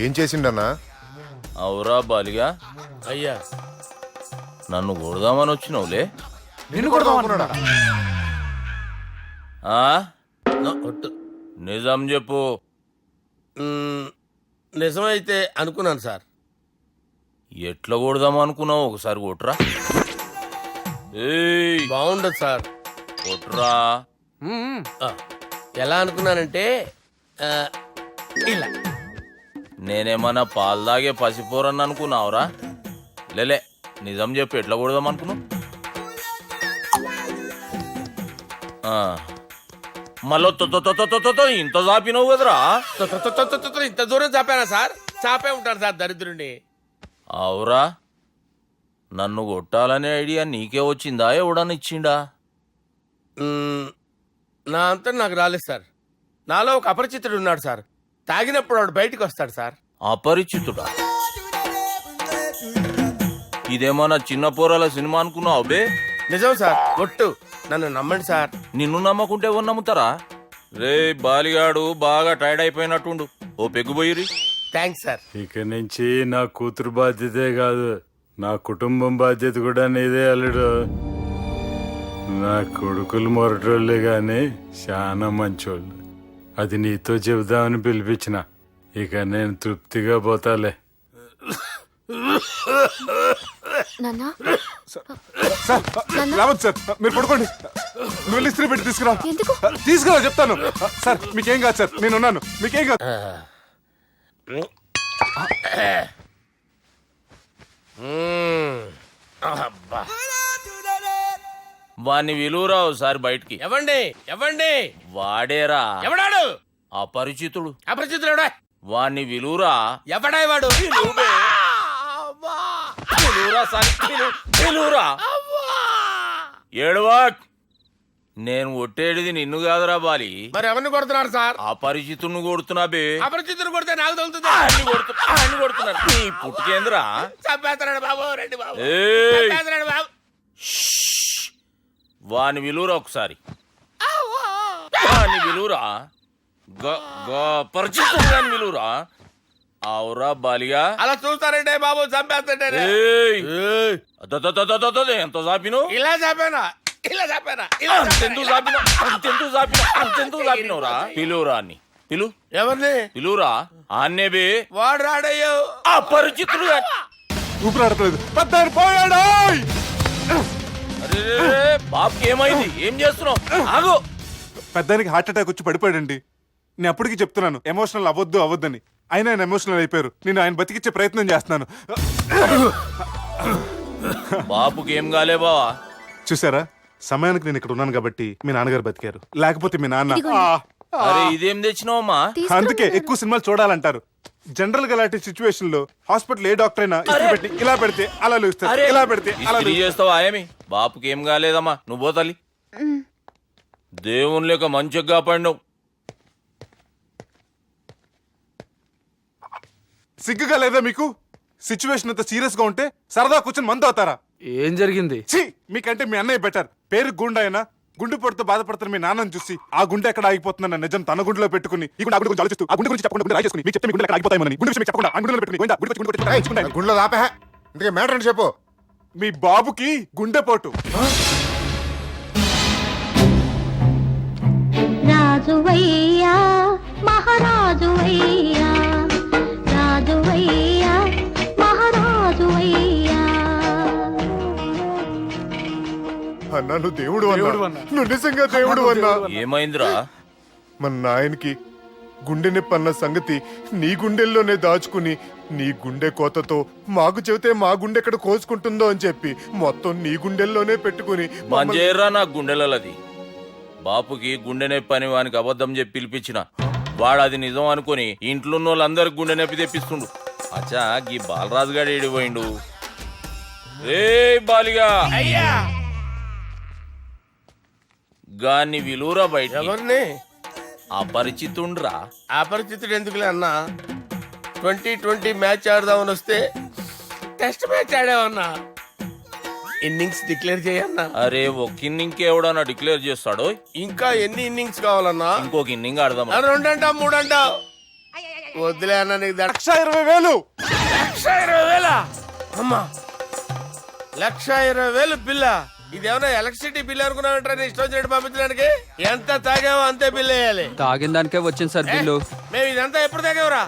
ఏం చేసిండన్నా? అవురా బాలిగా, అయ్యా నన్ను కొడదామని వచ్చినావులే. నిన్ను కొడదామనుకున్నాడా? ఆ? ఒట్టు. నిజం చెప్పు. నిజమైతే అనుకున్నాను సార్. ఎట్లా కొడదాం అనుకున్నావు? ఒకసారి కొట్రా. ఏయ్, బాగుండదు సార్. కొట్రా. ఆ, ఎలా అనుకున్నానంటే ఆ, ఇలా నేనేమన్నా పాలు తాగే పసిపోరని అనుకున్నావురా? లేలే, నిజం చెప్పు, ఎట్లా కొడదాం అనుకున్నావు? మళ్ళీ ఇంత చాపినావు కదరా? ఇంత దూరం చాపానా సార్? చాపే ఉంటాను సార్ దరిద్రుడిని. అవురా, నన్ను కొట్టాలనే ఐడియా నీకే వచ్చిందా? ఎవడన్నా ఇచ్చిండా? నా అంతా నాకు రాలేదు సార్. నాలో ఒక అపరిచితుడు ఉన్నాడు సార్. తాగినప్పుడు వాడు బయటికి వస్తాడు సార్. అపరిచితుడా? ఇదేమన్నా చిన్న పోరాల సినిమా అనుకున్నావు బే? నిజం సార్, ఒట్టు. నన్ను నమ్మండి సార్. నిన్ను నమ్మకుంటే ఎవరు నమ్ముతారా? రే బాలిగాడు బాగా టైర్డ్ అయిపోయినట్టుండు, ఓ పెగ్గుబోయిరి. Thanks sir. ఇక నుంచి నా కూతురు బాధ్యతే కాదు, నా కుటుంబం బాధ్యత కూడా నీదే అల్లుడు. నా కొడుకులు మొరటోళ్ళే గాని చాలా మంచోళ్ళు. అది నీతో చెబుదామని పిలిపించిన. ఇక నేను తృప్తిగా పోతాలే. రావద్దు సార్, మీరు పడుకోండి. నువ్వు ఇస్త్రీ పెట్టి తీసుకురా. తీసుకురా చెప్తాను. సార్ మీకేం కాదు సార్, నేనున్నాను. మీకేం కాదు. అబ్బా. వాణ్ణి విలువరావు సార్ బయటికి. ఎవండి ఎవండి? వాడేరా ఎవడాడు? అపరిచితుడు. అపరిచితుడు ఎవడా? వాణ్ణి విలువరా. ఎవడా వాడు? విలువరా. ఏడవా. నేను ఒట్టేడిది నిన్ను కాదురా బాలి. మరి ఎవరిని కొడుతున్నారు సార్? అపరిచితుడిని కొడుతున్నా బే. అపరిచితుడు కొడితే నాకు తగులుతుంది. అన్ని కొడుతున్నారు. నీ పుట్టుకేంద్రా? చంపేస్తున్నాడు బాబు. రండి బాబు. ఏయ్, చంపేస్తున్నాడు బాబు. వాని విలువరా ఒకసారి. వాని విలువరా. పరిచితుడు గాని విలువరా. అవురా బాలిగా. అలా చూస్తారంటే బాబు, చంపేస్తాడే. ఎంత చాపిను? ఇలా చంపానా? ఇలా చంపానా? అంతెందుకు చాపినవురా? పిలువురా అని. పిలు. ఎవరిని పిలువురా. ఆన్నే బే. వాడు రాడయ్యో. అపరిచితుడు గాని. ఊపిరాడట్లేదు. పెద్ద పోయాడు. అరే బాబుకి ఏమైంది? ఏం చేస్తున్నావు? ఆగు. పెద్దానికి హార్ట్ అటాక్ వచ్చి పడిపోయాడండి. నేను అప్పటికి చెప్తున్నాను ఎమోషనల్ అవ్వద్దని. అయినా ఆయన ఎమోషనల్ అయిపోయారు. నేను ఆయన బతికిచ్చే ప్రయత్నం చేస్తున్నాను. బాబుకి ఏం కాలే బావా? చూసారా, సమయానికి నేను ఇక్కడ ఉన్నాను కాబట్టి మీ నాన్నగారు బతికారు. లేకపోతే మీ నాన్న. అరే ఇదేం తెచ్చినావమ్మా? అందుకే ఎక్కువ సినిమాలు చూడాలంటారు. జనరల్ గా అలాంటి సిచ్యువేషన్ లో హాస్పిటల్ ఏ డాక్టర్ అయినా ఇస్త్రీ పెట్టి ఇలా పెడితే అలా లూస్తారు, ఇలా పెడితే అలా చేస్తావా? ఏమి బాపుకి ఏం కాలేదమ్మా, నువ్వు పోతల్లి. దేవుని లేక మంచిగా కాపాడినావు. సిగ్గుగా లేదా మీకు? సిచ్యువేషన్ అంత సీరియస్ గా ఉంటే సరదా కూర్చొని మందు అవుతారా? ఏం జరిగింది? ఛీ, మీకంటే మీ అన్నయ్య బెటర్. పేరు గుండె అయినా గుండె పొడితో బాధపడుతున్న మీ నాన్నని చూసి ఆ గుండె ఎక్కడ ఆగిపోతుందన్న నిజం తన గుండెలో పెట్టుకుని ఈ గుండె గురించి ఆలోచిస్తూ ఆ గుండె గురించి చెప్పకుండా రాజేసుకుని మీకు చెప్తే మీ గుండె ఎక్కడ ఆగిపోతాయని గుండె విషయం చెప్పకుండా ఆ గుండెలో పెట్టుకుని గుండెలో ఆపే. ఇంతకే మ్యాటర్ అని చెప్పు. మీ బాబుకి గుండెపోటు. రాజువయ్యా మహారాజువయ్యా, రాజువయ్యా మహారాజువయ్యా. అన్నా నువ్వు దేవుడు అన్నా, నువ్వు నిజంగా దేవుడు అన్నా. ఏమైందిరా? మన నాయనకి గుండె నొప్పి అన్న సంగతి నీ గుండెల్లోనే దాచుకుని నీ గుండె కోతతో మాకు చెబితే మా గుండె ఎక్కడ కోసుకుంటుందో అని చెప్పి మొత్తం నీ గుండెల్లోనే పెట్టుకుని మంజేరా నా గుండెలది. బాపుకి గుండె నొప్పి అని వానికి అబద్ధం చెప్పి పిలిపించిన వాడు అది నిజం అనుకుని ఇంట్లో ఉన్న వాళ్ళందరికి గుండె నొప్పి తెప్పిస్తుండు. అచ్చా గీ బాలరాజు గారు ఏడిపోయిండు. రే బాలిగా, అయ్యా గాన్ని విలువరా బయట. ఎవరిని? అపరిచితుండ్రా. అపరిచితుడు ఎందుకులే అన్నా? 2020 మ్యాచ్ ఆడదామని వస్తే టెస్ట్ మ్యాచ్ ఆడామన్నా. ఇన్నింగ్స్ డిక్లేర్ చేయన్నా. అరే ఒక ఇన్నింగ్ ఎవడన్నా డిక్లేర్ చేస్తాడో? ఇంకా ఎన్ని ఇన్నింగ్స్ కావాలన్నా? ఇంకొక ఇన్నింగ్ ఆడదాం. 2 అంటావు 3 అంటావు. వద్దులే అన్న నీకు దండ. 1,20,000. 1,20,000 అమ్మా, 1,20,000 బిల్ల. ఇదేమన్నా ఎలక్ట్రిసిటీ బిల్ అనుకున్నావంటారా నీ ఇష్టం వచ్చినట్టు పంపించడానికి? ఎంత తాగావో అంతే బిల్ వేయాలి. తాగిన దానికే వచ్చింది సార్ బిల్లు. మేము ఇదంతా ఎప్పుడు తాగేవరా?